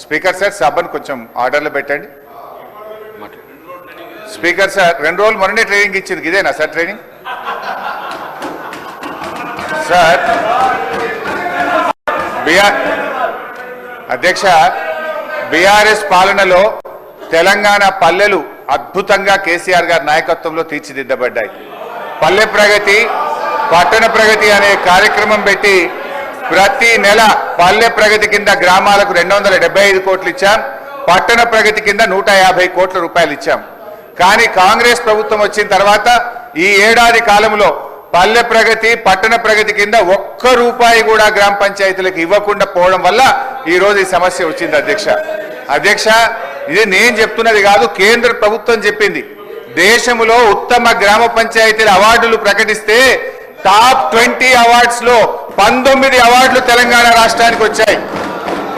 Speaker sir సభను కొంచెం ఆర్డర్లో పెట్టండి. స్పీకర్ సార్ 2 రోజులు మొన్ననే ట్రైనింగ్ ఇచ్చింది, ఇదేనా సార్ ట్రైనింగ్? సార్ అధ్యక్ష, బీఆర్ఎస్ పాలనలో తెలంగాణ పల్లెలు అద్భుతంగా కేసీఆర్ గారి నాయకత్వంలో తీర్చిదిద్దబడ్డాయి. పల్లె ప్రగతి, పట్టణ ప్రగతి అనే కార్యక్రమం పెట్టి ప్రతి నెల పల్లె ప్రగతి కింద గ్రామాలకు 275 కోట్లు ఇచ్చాం, పట్టణ ప్రగతి కింద 150 కోట్ల రూపాయలు ఇచ్చాం. కానీ కాంగ్రెస్ ప్రభుత్వం వచ్చిన తర్వాత ఈ ఏడాది కాలంలో పల్లె ప్రగతి, పట్టణ ప్రగతి కింద ఒక్క రూపాయి కూడా గ్రామ పంచాయతీలకు ఇవ్వకుండా పోవడం వల్ల ఈ రోజు ఈ సమస్య వచ్చింది. అధ్యక్ష, ఇది నేను చెప్తున్నది కాదు, కేంద్ర ప్రభుత్వం చెప్పింది. దేశంలో ఉత్తమ గ్రామ పంచాయతీల అవార్డులు ప్రకటిస్తే టాప్ 20 అవార్డ్స్ లో 19 అవార్డులు తెలంగాణ రాష్ట్రానికి వచ్చాయి.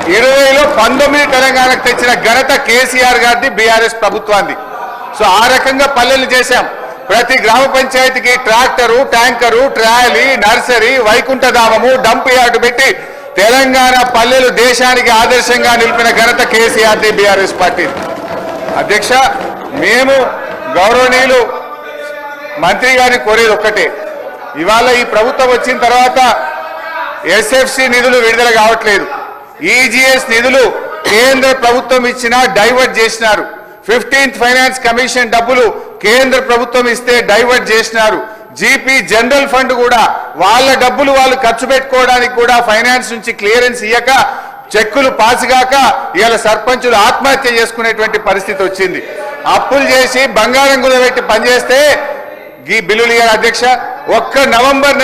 20లో 19 తెలంగాణకు తెచ్చిన ఘనత కేసీఆర్ గారిది, బీఆర్ఎస్ ప్రభుత్వాన్ని. సో ఆ రకంగా పల్లెలు చేశాం. ప్రతి గ్రామ పంచాయతీకి ట్రాక్టరు, ట్యాంకరు, ట్రాలీ, నర్సరీ, వైకుంఠధామము, డంప్ యార్డు పెట్టి తెలంగాణ పల్లెలు దేశానికి ఆదర్శంగా నిలిపిన ఘనత కేసీఆర్ది, బీఆర్ఎస్ పార్టీ. అధ్యక్ష, మేము గౌరవనీయులు మంత్రి గారిని కోరేది ఒక్కటే, ఇవాళ ఈ ప్రభుత్వం వచ్చిన తర్వాత ఎస్ఎఫ్సి నిధులు విడుదల కావట్లేదు. ఈజీఎస్ నిధులు కేంద్ర ప్రభుత్వం ఇచ్చినా డైవర్ట్ చేసినారు. 15th ఫైనాన్స్ కమిషన్ డబ్బులు కేంద్ర ప్రభుత్వం ఇస్తే డైవర్ట్ చేసినారు. జీపీ జనరల్ ఫండ్ కూడా వాళ్ళ డబ్బులు వాళ్ళు ఖర్చు పెట్టుకోవడానికి కూడా ఫైనాన్స్ నుంచి క్లియరెన్స్ ఇయ్యక, చెక్కులు పాసుగాక ఇవాళ సర్పంచులు ఆత్మహత్య చేసుకునేటువంటి పరిస్థితి వచ్చింది. అప్పులు చేసి బంగారం కుదబెట్టి పనిచేస్తే ఈ బిల్లులు ఇయ్యారు. అధ్యక్ష, ఒక్క నవంబర్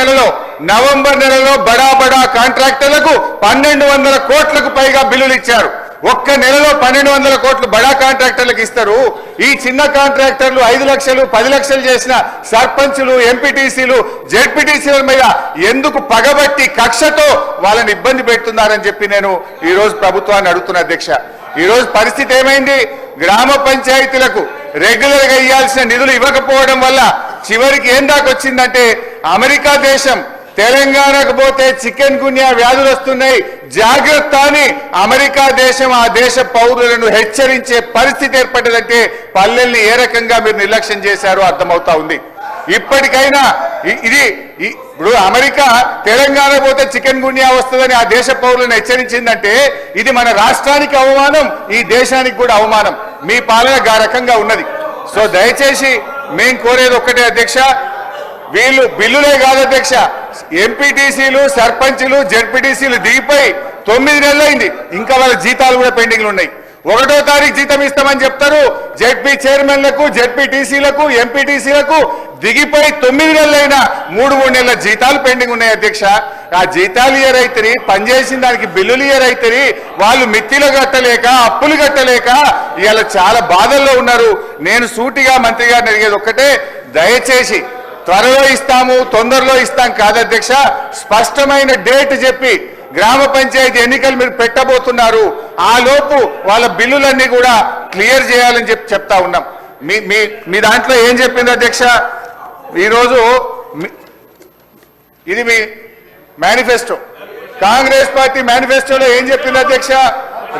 నెలలో బడా కాంట్రాక్టర్లకు 1200 కోట్లకు పైగా బిల్లులు ఇచ్చారు. ఒక్క నెలలో 1200 కోట్లు బడా కాంట్రాక్టర్లకు ఇస్తారు. ఈ చిన్న కాంట్రాక్టర్లు 5 లక్షలు 10 లక్షలు చేసిన సర్పంచులు, ఎంపీటీసీలు, జెడ్పీటీసీల మీద ఎందుకు పగబట్టి కక్షతో వాళ్ళని ఇబ్బంది పెడుతున్నారని చెప్పి నేను ఈ రోజు ప్రభుత్వాన్ని అడుగుతున్నా. అధ్యక్ష, ఈ రోజు పరిస్థితి ఏమైంది? గ్రామ పంచాయతీలకు రెగ్యులర్ గా ఇవ్వాల్సిన నిధులు ఇవ్వకపోవడం వల్ల చివరికి ఏం దాకా వచ్చిందంటే, అమెరికా దేశం తెలంగాణకు పోతే చికెన్ గున్యా వ్యాధులు వస్తున్నాయి, జాగ్రత్త అని అమెరికా దేశం ఆ దేశ పౌరులను హెచ్చరించే పరిస్థితి ఏర్పడ్డదంటే పల్లెల్ని ఏ రకంగా మీరు నిర్లక్ష్యం చేశారో అర్థమవుతా ఉంది. ఇప్పటికైనా ఇప్పుడు అమెరికా తెలంగాణ పోతే చికెన్ గున్యా వస్తుందని ఆ దేశ పౌరులను హెచ్చరించిందంటే ఇది మన రాష్ట్రానికి అవమానం, ఈ దేశానికి కూడా అవమానం. మీ పాలన ఆ రకంగా ఉన్నది. సో దయచేసి మేము కోరేది ఒక్కటే అధ్యక్ష, వీళ్ళు బిల్లులే కాదు అధ్యక్ష, ఎంపీటీసీలు, సర్పంచులు, జెడ్పీటీసీలు దిగిపోయి 9 నెలలైంది, ఇంకా వాళ్ళ జీతాలు కూడా పెండింగ్లు ఉన్నాయి. 1వ తారీఖు జీతం ఇస్తామని చెప్తారు. జెడ్పీ చైర్మన్లకు, జెడ్పీటీసీలకు, ఎంపీటీసీలకు దిగిపోయి 9 నెలలైనా 3 నెలల జీతాలు పెండింగ్ ఉన్నాయి. అధ్యక్ష, ఆ జీతాలు ఇయరైతే, పనిచేసిన దానికి బిల్లులు ఇయరైతే, వాళ్ళు మిత్తిలు కట్టలేక, అప్పులు కట్టలేక ఇవాళ చాలా బాధల్లో ఉన్నారు. నేను సూటిగా మంత్రి గారిని అడిగేది ఒక్కటే, దయచేసి త్వరలో ఇస్తాము, తొందరలో ఇస్తాం కాదు అధ్యక్ష, స్పష్టమైన డేట్ చెప్పి గ్రామ పంచాయతీ ఎన్నికలు మీరు పెట్టబోతున్నారు, ఆ లోపు వాళ్ళ బిల్లులన్నీ కూడా క్లియర్ చేయాలని చెప్తా ఉన్నాం. మీ దాంట్లో ఏం చెప్పింది అధ్యక్ష? ఈరోజు ఇది మీ మేనిఫెస్టో, కాంగ్రెస్ పార్టీ మేనిఫెస్టోలో ఏం చెప్పింది అధ్యక్ష?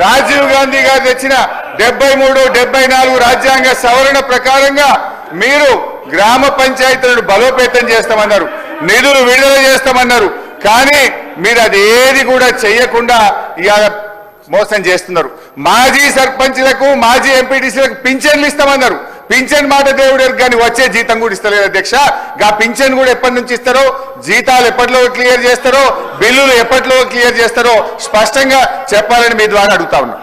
రాజీవ్ గాంధీ గారు తెచ్చిన 73, 74 రాజ్యాంగ సవరణ ప్రకారంగా మీరు గ్రామ పంచాయతీలను బలోపేతం చేస్తామన్నారు, నిధులు విడుదల చేస్తామన్నారు. కానీ మీరు అది ఏది కూడా చేయకుండా ఇవాళ మోసం చేస్తున్నారు. మాజీ సర్పంచ్లకు, మాజీ ఎంపీటీసీలకు పింఛన్లు ఇస్తామన్నారు. పింఛన్ మాట దేవుడు కానీ వచ్చే జీతం కూడా ఇస్తలేదు అధ్యక్ష. గా పింఛన్ కూడా ఎప్పటి నుంచి ఇస్తారో, జీతాలు ఎప్పటిలో క్లియర్ చేస్తారో, బిల్లులు ఎప్పటిలో క్లియర్ చేస్తారో స్పష్టంగా చెప్పాలని మీ ద్వారా అడుగుతా ఉన్నా.